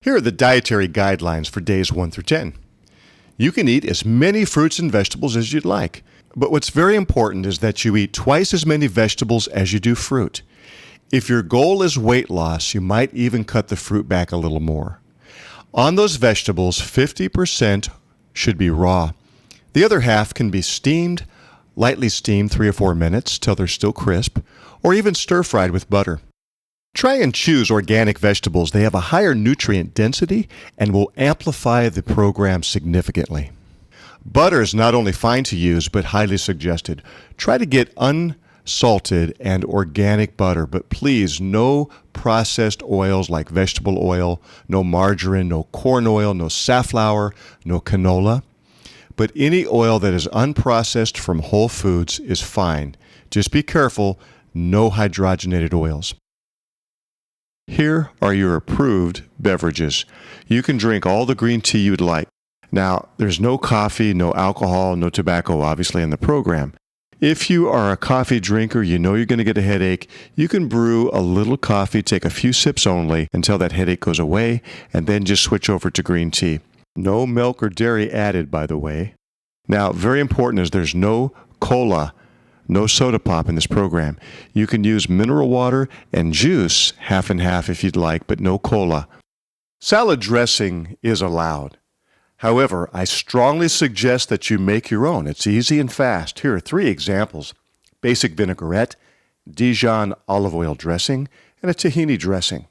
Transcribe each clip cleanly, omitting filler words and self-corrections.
Here are the dietary guidelines for days 1 through 10. You can eat as many fruits and vegetables as you'd like, but what's very important is that you eat twice as many vegetables as you do fruit. If your goal is weight loss, you might even cut the fruit back a little more. On those vegetables, 50% should be raw. The other half can be steamed, lightly steamed 3 or 4 minutes till they're still crisp, or even stir-fried with butter. Try and choose organic vegetables. They have a higher nutrient density and will amplify the program significantly. Butter is not only fine to use, but highly suggested. Try to get unsalted and organic butter, but please, no processed oils like vegetable oil, no margarine, no corn oil, no safflower, no canola. But any oil that is unprocessed from whole foods is fine. Just be careful, no hydrogenated oils. Here are your approved beverages. You can drink all the green tea you'd like. Now, there's no coffee, no alcohol, no tobacco, obviously, in the program. If you are a coffee drinker, you know you're going to get a headache, you can brew a little coffee, take a few sips only until that headache goes away, and then just switch over to green tea. No milk or dairy added, by the way. Now, very important is there's no cola, no soda pop in this program. You can use mineral water and juice, half and half if you'd like, but no cola. Salad dressing is allowed. However, I strongly suggest that you make your own. It's easy and fast. Here are 3 examples: basic vinaigrette, Dijon olive oil dressing, and a tahini dressing.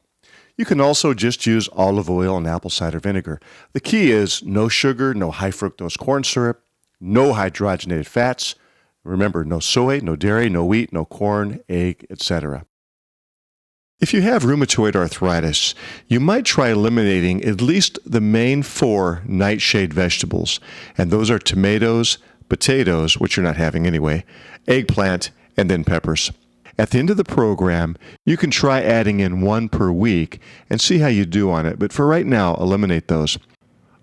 You can also just use olive oil and apple cider vinegar. The key is no sugar, no high fructose corn syrup, no hydrogenated fats. Remember, no soy, no dairy, no wheat, no corn, egg, etc. If you have rheumatoid arthritis, you might try eliminating at least the main 4 nightshade vegetables, and those are tomatoes, potatoes, which you're not having anyway, eggplant, and then peppers. At the end of the program, you can try adding in 1 per week and see how you do on it, but for right now, eliminate those.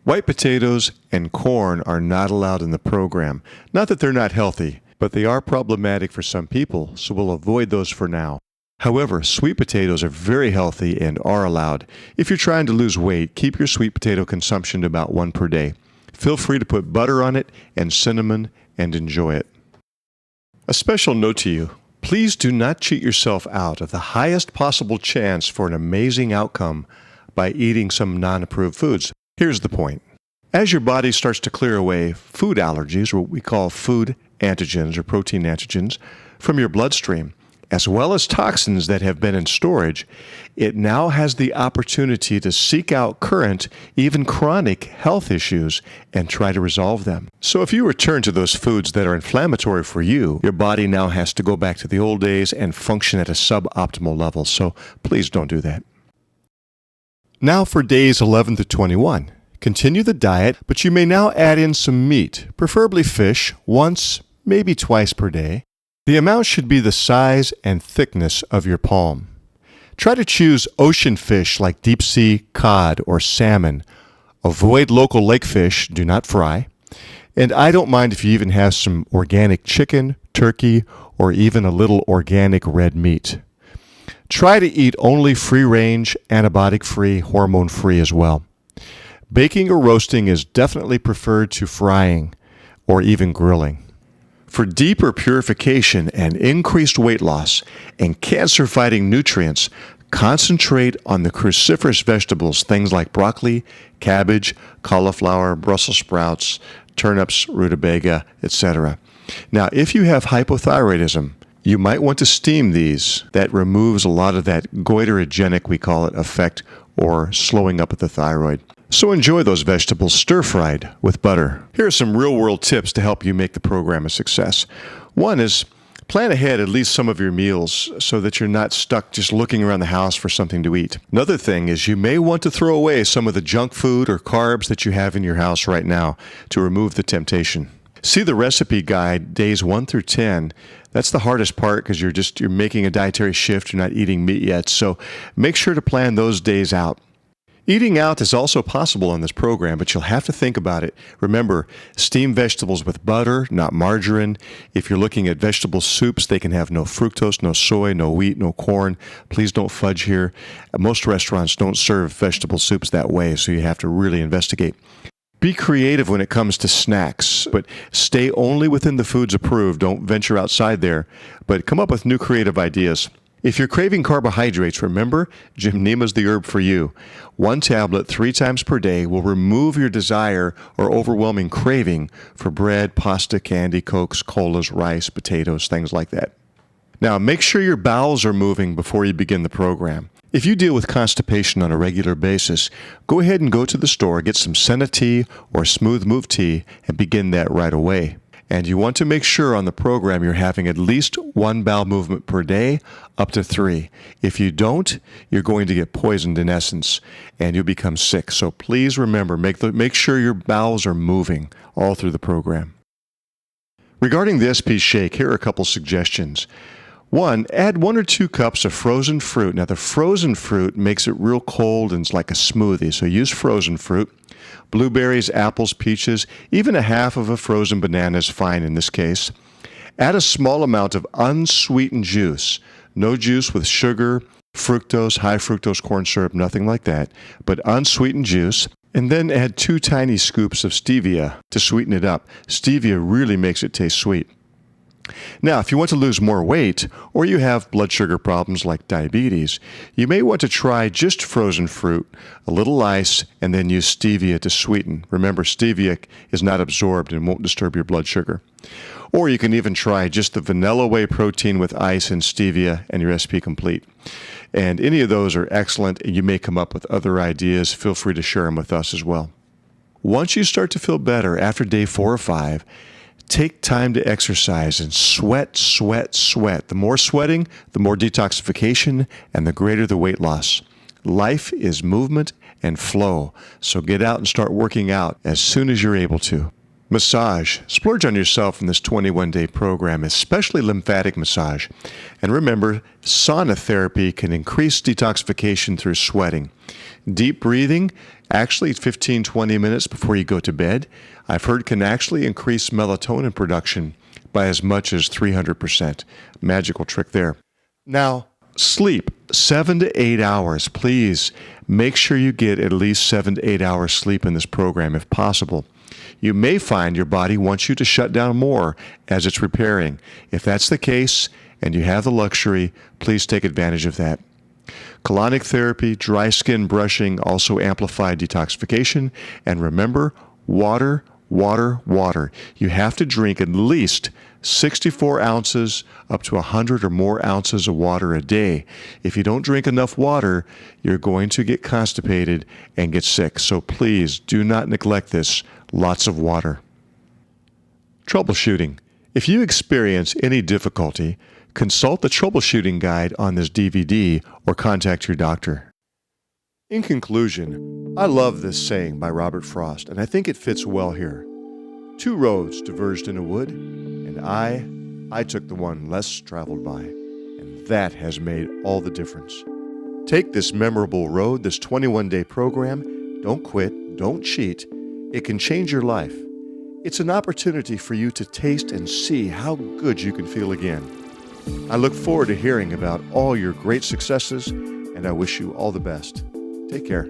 White potatoes and corn are not allowed in the program. Not that they're not healthy, but they are problematic for some people, so we'll avoid those for now. However, sweet potatoes are very healthy and are allowed. If you're trying to lose weight, keep your sweet potato consumption to about 1 per day. Feel free to put butter on it and cinnamon and enjoy it. A special note to you: please do not cheat yourself out of the highest possible chance for an amazing outcome by eating some non-approved foods. Here's the point. As your body starts to clear away food allergies, what we call food antigens or protein antigens, from your bloodstream, as well as toxins that have been in storage, it now has the opportunity to seek out current, even chronic health issues and try to resolve them. So if you return to those foods that are inflammatory for you, your body now has to go back to the old days and function at a suboptimal level. So please don't do that. Now for days 11 to 21. Continue the diet, but you may now add in some meat, preferably fish, once, maybe twice per day. The amount should be the size and thickness of your palm. Try to choose ocean fish like deep sea cod or salmon. Avoid local lake fish, do not fry. And I don't mind if you even have some organic chicken, turkey, or even a little organic red meat. Try to eat only free-range, antibiotic-free, hormone-free as well. Baking or roasting is definitely preferred to frying or even grilling. For deeper purification and increased weight loss and cancer-fighting nutrients, concentrate on the cruciferous vegetables, things like broccoli, cabbage, cauliflower, Brussels sprouts, turnips, rutabaga, etc. Now, if you have hypothyroidism, you might want to steam these. That removes a lot of that goiterogenic, we call it, effect, or slowing up of the thyroid. So enjoy those vegetables stir-fried with butter. Here are some real-world tips to help you make the program a success. One is plan ahead at least some of your meals so that you're not stuck just looking around the house for something to eat. Another thing is you may want to throw away some of the junk food or carbs that you have in your house right now to remove the temptation. See the recipe guide, days 1 through 10. That's the hardest part because you're making a dietary shift. You're not eating meat yet. So make sure to plan those days out. Eating out is also possible on this program, but you'll have to think about it. Remember, steamed vegetables with butter, not margarine. If you're looking at vegetable soups, they can have no fructose, no soy, no wheat, no corn. Please don't fudge here. Most restaurants don't serve vegetable soups that way, so you have to really investigate. Be creative when it comes to snacks, but stay only within the foods approved. Don't venture outside there, but come up with new creative ideas. If you're craving carbohydrates, remember, Gymnema's the herb for you. 1 tablet 3 times per day will remove your desire or overwhelming craving for bread, pasta, candy, Cokes, colas, rice, potatoes, things like that. Now, make sure your bowels are moving before you begin the program. If you deal with constipation on a regular basis, go ahead and go to the store, get some Senna tea or Smooth Move tea, and begin that right away. And you want to make sure on the program you're having at least 1 bowel movement per day, up to 3. If you don't, you're going to get poisoned in essence, and you'll become sick. So please remember, make sure your bowels are moving all through the program. Regarding the SP shake, here are a couple suggestions. 1, add 1 or 2 cups of frozen fruit. Now, the frozen fruit makes it real cold and it's like a smoothie, so use frozen fruit. Blueberries, apples, peaches, even a half of a frozen banana is fine in this case. Add a small amount of unsweetened juice. No juice with sugar, fructose, high fructose corn syrup, nothing like that, but unsweetened juice. And then add 2 tiny scoops of stevia to sweeten it up. Stevia really makes it taste sweet. Now, if you want to lose more weight, or you have blood sugar problems like diabetes, you may want to try just frozen fruit, a little ice, and then use stevia to sweeten. Remember, stevia is not absorbed and won't disturb your blood sugar. Or you can even try just the vanilla whey protein with ice and stevia, and your SP complete. And any of those are excellent, and you may come up with other ideas. Feel free to share them with us as well. Once you start to feel better after day 4 or 5, take time to exercise and sweat, sweat, sweat. The more sweating, the more detoxification, and the greater the weight loss. Life is movement and flow, so get out and start working out as soon as you're able to. Massage. Splurge on yourself in this 21-day program, especially lymphatic massage. And remember, sauna therapy can increase detoxification through sweating. Deep breathing, actually 15-20 minutes before you go to bed, I've heard can actually increase melatonin production by as much as 300%. Magical trick there. Now, sleep, 7 to 8 hours. Please make sure you get at least 7 to 8 hours sleep in this program if possible. You may find your body wants you to shut down more as it's repairing. If that's the case and you have the luxury, please take advantage of that. Colonic therapy, dry skin brushing also amplify detoxification. And remember, water, water, water. You have to drink at least 64 ounces up to 100 or more ounces of water a day. If you don't drink enough water, you're going to get constipated and get sick. So please do not neglect this. Lots of water. Troubleshooting. If you experience any difficulty, consult the troubleshooting guide on this DVD or contact your doctor. In conclusion, I love this saying by Robert Frost, and I think it fits well here. 2 roads diverged in a wood, and I took the one less traveled by, and that has made all the difference. Take this memorable road, this 21-day program. Don't quit, don't cheat. It can change your life. It's an opportunity for you to taste and see how good you can feel again. I look forward to hearing about all your great successes, and I wish you all the best. Take care.